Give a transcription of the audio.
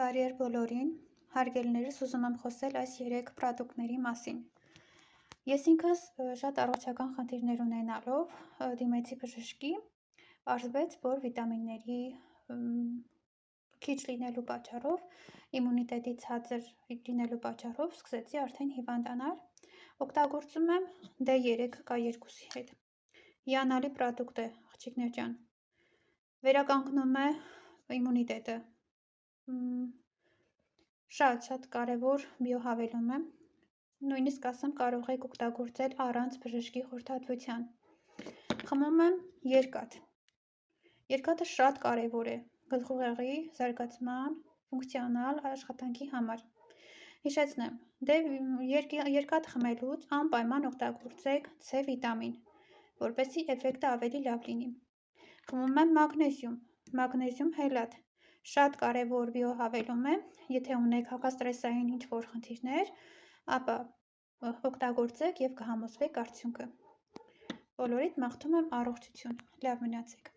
Բարի բոլորին, հարգելիներս, ուզում եմ խոսել այս 3 պրոդուկտների մասին։ Ես ինքս շատ առողջական խնդիրներ ունենալով դիմեցի բժշկի, պարզվեց, որ վիտամինների քիչ լինելու պատճառով, իմունիտետի ցածր լինելու պատճառով սկսեցի արդեն հիվանդանալ, օգտագործում եմ D3K2-ի հետ։ Հիանալի պրոդուկտ է, աղջիկներ ջան, վերականգնում է իմունիտետը, շատ կարևոր բիոհավելում է, նույնիսկ ասեմ կարող եք օգտագործել առանց բժշկի խորհրդատվության։ Խմում եմ երկաթ։ Երկաթը շատ կարևոր է գլխուղեղի զարգացման, ֆունկցիոնալ աշխատանքի համար։ Հիշեցնեմ, երկաթ խմելուց անպայման օգտագործեք C վիտամին, որպեսզի էֆեկտը ավելի լավ լինի։ Խմում եմ մագնեզիում հելատ, շատ կարևոր բիոհավելում է, եթե ունեք հակաստրեսային ինչ-որ խնդիրներ, ապա օգտագործեք և կհամոզվեք արդյունքը։ Բոլորիդ մաղթում եմ առողջություն, լավ մնացեք։